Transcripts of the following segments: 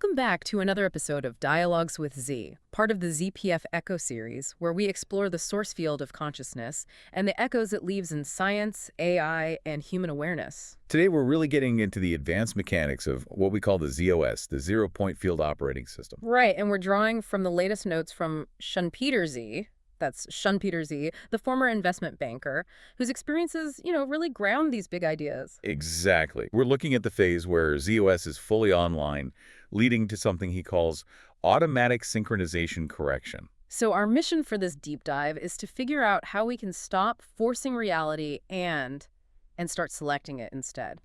Welcome back to another episode of Dialogues with Z, part of the ZPF Echo series, where we explore the source field of consciousness and the echoes it leaves in science, AI, and human awareness. Today, we're really getting into the advanced mechanics of what we call the ZOS, the Zero-Point Field Operating System. Right, and we're drawing from the latest notes from ShunpeterZ, that's ShunpeterZ, the former investment banker, whose experiences, really ground these big ideas. Exactly. We're looking at the phase where ZOS is fully online, leading to something he calls automatic synchronization correction. So our mission for this deep dive is to figure out how we can stop forcing reality and start selecting it instead.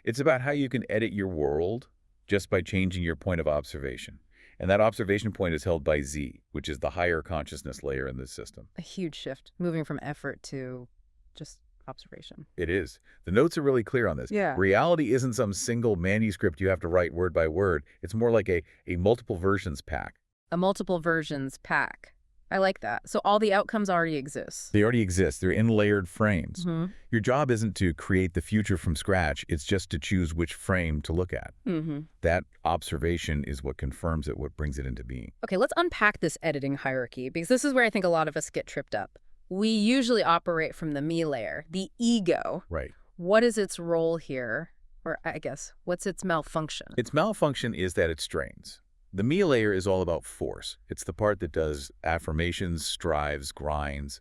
It's about how you can edit your world just by changing your point of observation. And that observation point is held by Z, which is the higher consciousness layer in this system. A huge shift, moving from effort to just observation. It is. The notes are really clear on this. Yeah. Reality isn't some single manuscript you have to write word by word. It's more like a multiple versions pack. A multiple versions pack. I like that. So all the outcomes already exist. They already exist. They're in layered frames. Mm-hmm. Your job isn't to create the future from scratch. It's just to choose which frame to look at. Mm-hmm. That observation is what confirms it, what brings it into being. Okay, let's unpack this editing hierarchy, because this is where I think a lot of us get tripped up. We usually operate from the me layer, the ego. Right. What is its role here? Or I guess, what's its malfunction? Its malfunction is that it strains. The me layer is all about force. It's the part that does affirmations, strives, grinds.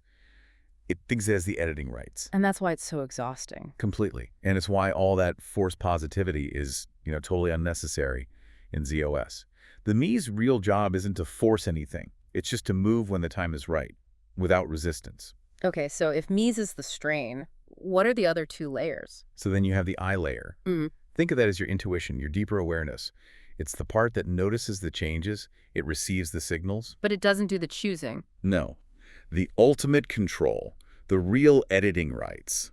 It thinks it has the editing rights. And that's why it's so exhausting. Completely. And it's why all that force positivity is, totally unnecessary in ZOS. The me's real job isn't to force anything. It's just to move when the time is right, without resistance. Okay, so if me's is the strain, what are the other two layers? So then you have the I layer. Think of that as your intuition, your deeper awareness. It's the part that notices the changes, it receives the signals. But it doesn't do the choosing. No. The ultimate control, the real editing rights,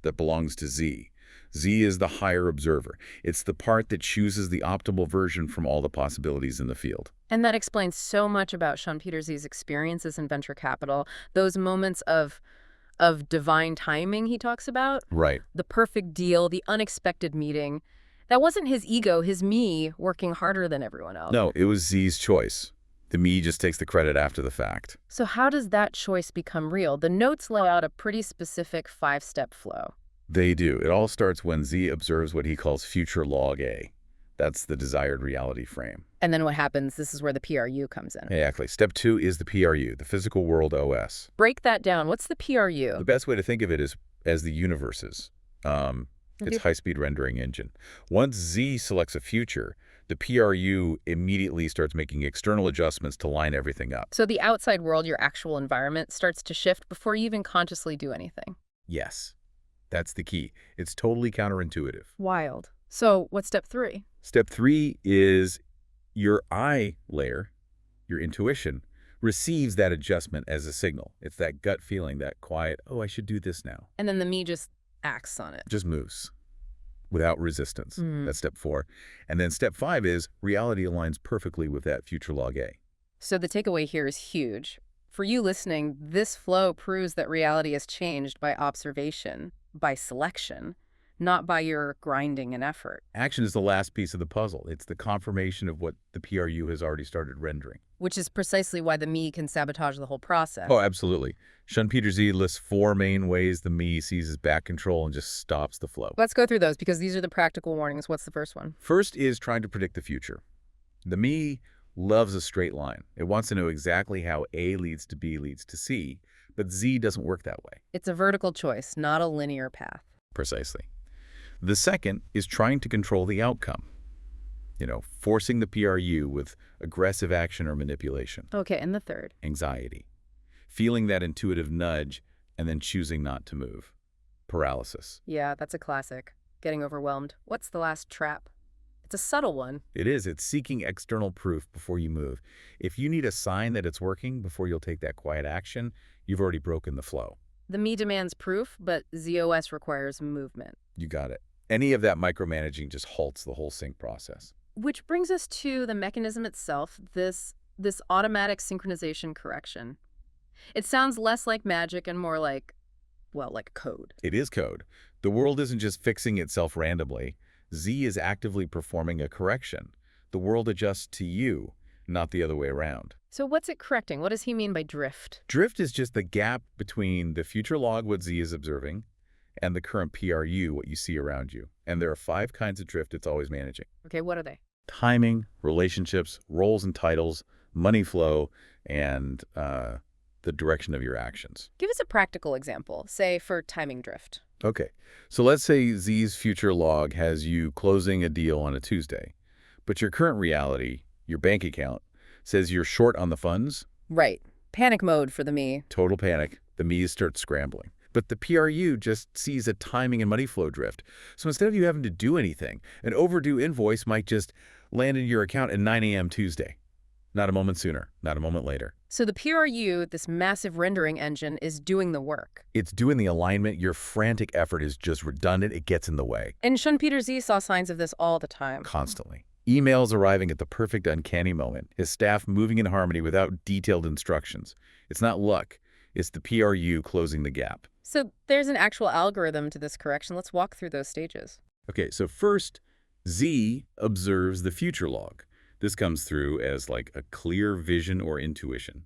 that belongs to Z. Z is the higher observer. It's the part that chooses the optimal version from all the possibilities in the field. And that explains so much about ShunpeterZ's experiences in venture capital, those moments of divine timing he talks about. Right. The perfect deal, the unexpected meeting. That wasn't his ego, his me, working harder than everyone else. No, it was Z's choice. The me just takes the credit after the fact. So how does that choice become real? The notes lay out a pretty specific 5-step flow. They do. It all starts when Z observes what he calls future log A. That's the desired reality frame. And then what happens? This is where the PRU comes in. Exactly. Step 2 is the PRU, the physical world OS. Break that down. What's the PRU? The best way to think of it is as the universes. It's high-speed rendering engine. Once Z selects a future, the PRU immediately starts making external adjustments to line everything up. So the outside world, your actual environment, starts to shift before you even consciously do anything. Yes. That's the key. It's totally counterintuitive. Wild. So what's step 3? Step 3 is your I layer, your intuition, receives that adjustment as a signal. It's that gut feeling, that quiet, oh, I should do this now. And then the me just acts on it. Just moves without resistance. That's step 4. And then step 5 is reality aligns perfectly with that future log A. So the takeaway here is huge. For you listening, this flow proves that reality is changed by observation, by selection, not by your grinding and effort. Action is the last piece of the puzzle. It's the confirmation of what the PRU has already started rendering. Which is precisely why the me can sabotage the whole process. Oh, absolutely. ShunpeterZ lists 4 main ways the me seizes back control and just stops the flow. Let's go through those because these are the practical warnings. What's the first one? First is trying to predict the future. The me loves a straight line. It wants to know exactly how A leads to B leads to C, but Z doesn't work that way. It's a vertical choice, not a linear path. Precisely. The second is trying to control the outcome. Forcing the PRU with aggressive action or manipulation. Okay, and the third? Anxiety. Feeling that intuitive nudge and then choosing not to move. Paralysis. Yeah, that's a classic. Getting overwhelmed. What's the last trap? It's a subtle one. It is. It's seeking external proof before you move. If you need a sign that it's working before you'll take that quiet action, you've already broken the flow. The me demands proof, but ZOS requires movement. You got it. Any of that micromanaging just halts the whole sync process. Which brings us to the mechanism itself, this automatic synchronization correction. It sounds less like magic and more like code. It is code. The world isn't just fixing itself randomly. Z is actively performing a correction. The world adjusts to you, not the other way around. So what's it correcting? What does he mean by drift? Drift is just the gap between the future log, what Z is observing, and the current PRU, what you see around you. And there are 5 kinds of drift it's always managing. Okay, what are they? Timing, relationships, roles and titles, money flow, and the direction of your actions. Give us a practical example, say for timing drift. Okay, so let's say Z's future log has you closing a deal on a Tuesday, but your current reality, your bank account, says you're short on the funds. Right. Panic mode for the me. Total panic. The me's start scrambling. But the PRU just sees a timing and money flow drift. So instead of you having to do anything, an overdue invoice might just land in your account at 9 a.m. Tuesday. Not a moment sooner, not a moment later. So the PRU, this massive rendering engine, is doing the work. It's doing the alignment. Your frantic effort is just redundant. It gets in the way. And ShunpeterZ saw signs of this all the time. Constantly. Emails arriving at the perfect uncanny moment. His staff moving in harmony without detailed instructions. It's not luck. It's the PRU closing the gap. So there's an actual algorithm to this correction. Let's walk through those stages. Okay, so first, Z observes the future log. This comes through as like a clear vision or intuition.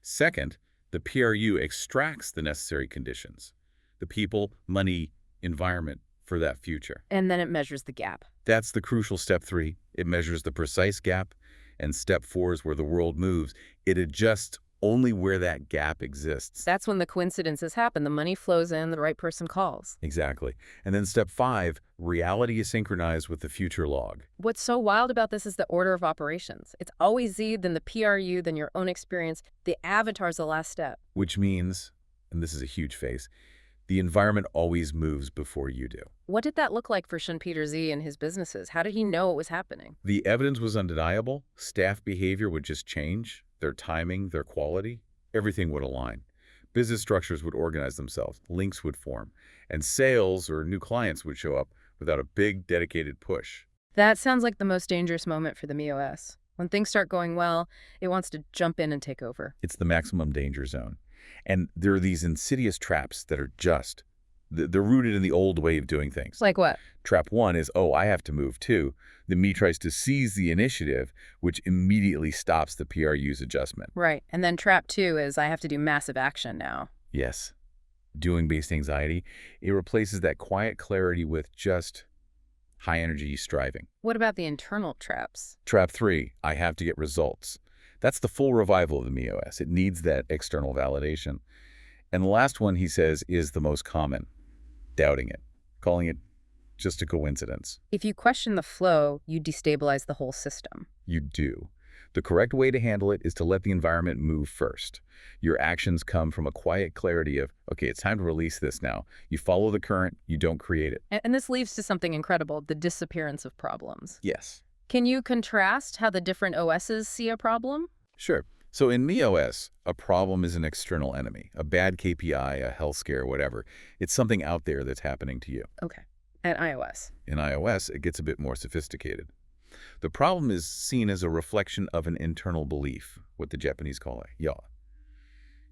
Second, the PRU extracts the necessary conditions, the people, money, environment for that future. And then it measures the gap. That's the crucial step 3. It measures the precise gap, and step 4 is where the world moves. It adjusts only where that gap exists. That's when the coincidences happen. The money flows in, the right person calls. Exactly. And then step 5, reality is synchronized with the future log. What's so wild about this is the order of operations. It's always Z, then the PRU, then your own experience. The avatar's the last step. Which means, and this is a huge phase, the environment always moves before you do. What did that look like for ShunpeterZ and his businesses? How did he know it was happening? The evidence was undeniable. Staff behavior would just change. Their timing, their quality, everything would align. Business structures would organize themselves, links would form, and sales or new clients would show up without a big dedicated push. That sounds like the most dangerous moment for the MeOS. When things start going well, it wants to jump in and take over. It's the maximum danger zone. And there are these insidious traps that are they're rooted in the old way of doing things. Like what? Trap 1 is, oh, I have to move too. The me tries to seize the initiative, which immediately stops the PRU's adjustment. Right. And then trap 2 is I have to do massive action now. Yes. Doing-based anxiety. It replaces that quiet clarity with just high-energy striving. What about the internal traps? Trap 3, I have to get results. That's the full revival of the MeOS. It needs that external validation. And the last one, he says, is the most common. Doubting it. Calling it just a coincidence. If you question the flow, you destabilize the whole system. You do. The correct way to handle it is to let the environment move first. Your actions come from a quiet clarity of, okay, it's time to release this now. You follow the current, you don't create it. And this leads to something incredible, the disappearance of problems. Yes. Can you contrast how the different OSs see a problem? Sure. So in MeOS, a problem is an external enemy, a bad KPI, a health scare, whatever. It's something out there that's happening to you. Okay. And iOS? In iOS, it gets a bit more sophisticated. The problem is seen as a reflection of an internal belief, what the Japanese call it, ya.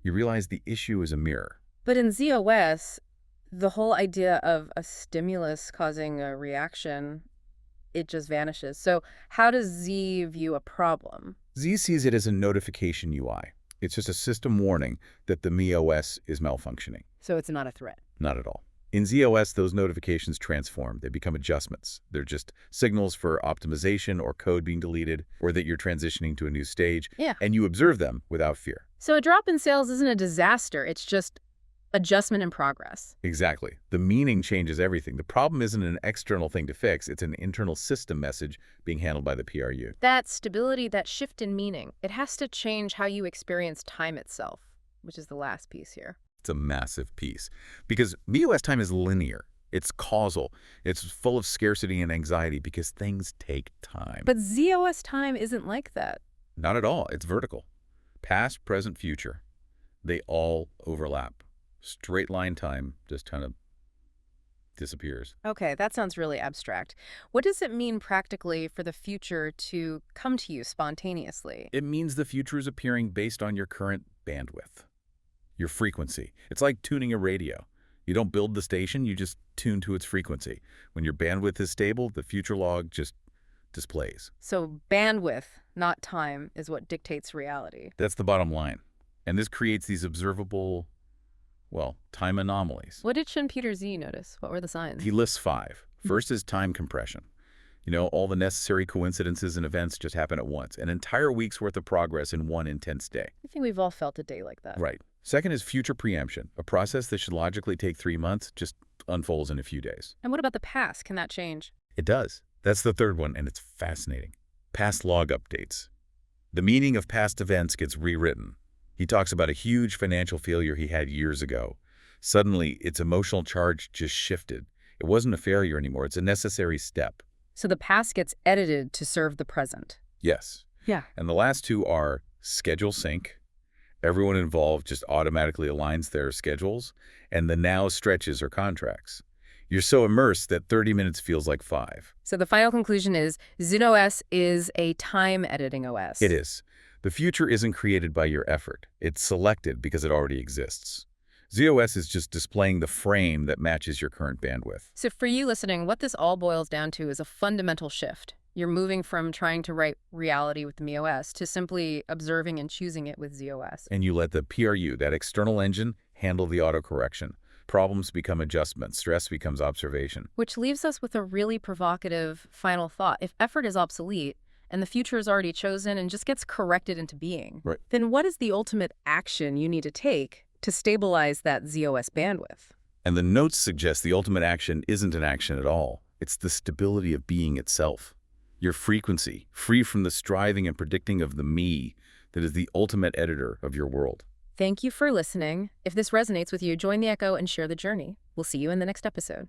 You realize the issue is a mirror. But in ZOS, the whole idea of a stimulus causing a reaction, it just vanishes. So how does Z view a problem? Z sees it as a notification UI. It's just a system warning that the MeOS is malfunctioning. So it's not a threat? Not at all. In ZOS, those notifications transform. They become adjustments. They're just signals for optimization or code being deleted or that you're transitioning to a new stage. Yeah. And you observe them without fear. So a drop in sales isn't a disaster. It's just adjustment in progress. Exactly. The meaning changes everything. The problem isn't an external thing to fix. It's an internal system message being handled by the PRU. That stability, that shift in meaning, it has to change how you experience time itself, which is the last piece here. It's a massive piece because MeOS time is linear. It's causal. It's full of scarcity and anxiety because things take time. But ZOS time isn't like that. Not at all. It's vertical. Past, present, future. They all overlap. Straight line time just kind of disappears. Okay, that sounds really abstract. What does it mean practically for the future to come to you spontaneously? It means the future is appearing based on your current bandwidth, your frequency. It's like tuning a radio. You don't build the station, you just tune to its frequency. When your bandwidth is stable, the future log just displays. So bandwidth, not time, is what dictates reality. That's the bottom line. And this creates these observable, well, time anomalies. What did ShunpeterZ notice? What were the signs? He lists 5. First is time compression. You know, all the necessary coincidences and events just happen at once. An entire week's worth of progress in one intense day. I think we've all felt a day like that. Right. Second is future preemption. A process that should logically take 3 months just unfolds in a few days. And what about the past? Can that change? It does. That's the third one, and it's fascinating. Past log updates. The meaning of past events gets rewritten. He talks about a huge financial failure he had years ago. Suddenly, its emotional charge just shifted. It wasn't a failure anymore. It's a necessary step. So the past gets edited to serve the present. Yes. Yeah. And the last 2 are schedule sync. Everyone involved just automatically aligns their schedules, and the now stretches or contracts. You're so immersed that 30 minutes feels like 5. So the final conclusion is ZenOS is a time editing OS. It is. The future isn't created by your effort. It's selected because it already exists. ZOS is just displaying the frame that matches your current bandwidth. So for you listening, what this all boils down to is a fundamental shift. You're moving from trying to write reality with MeOS to simply observing and choosing it with ZOS. And you let the PRU, that external engine, handle the autocorrection. Problems become adjustments. Stress becomes observation. Which leaves us with a really provocative final thought. If effort is obsolete and the future is already chosen and just gets corrected into being, right, then what is the ultimate action you need to take to stabilize that ZOS bandwidth? And the notes suggest the ultimate action isn't an action at all. It's the stability of being itself. Your frequency, free from the striving and predicting of the me that is the ultimate editor of your world. Thank you for listening. If this resonates with you, join the echo and share the journey. We'll see you in the next episode.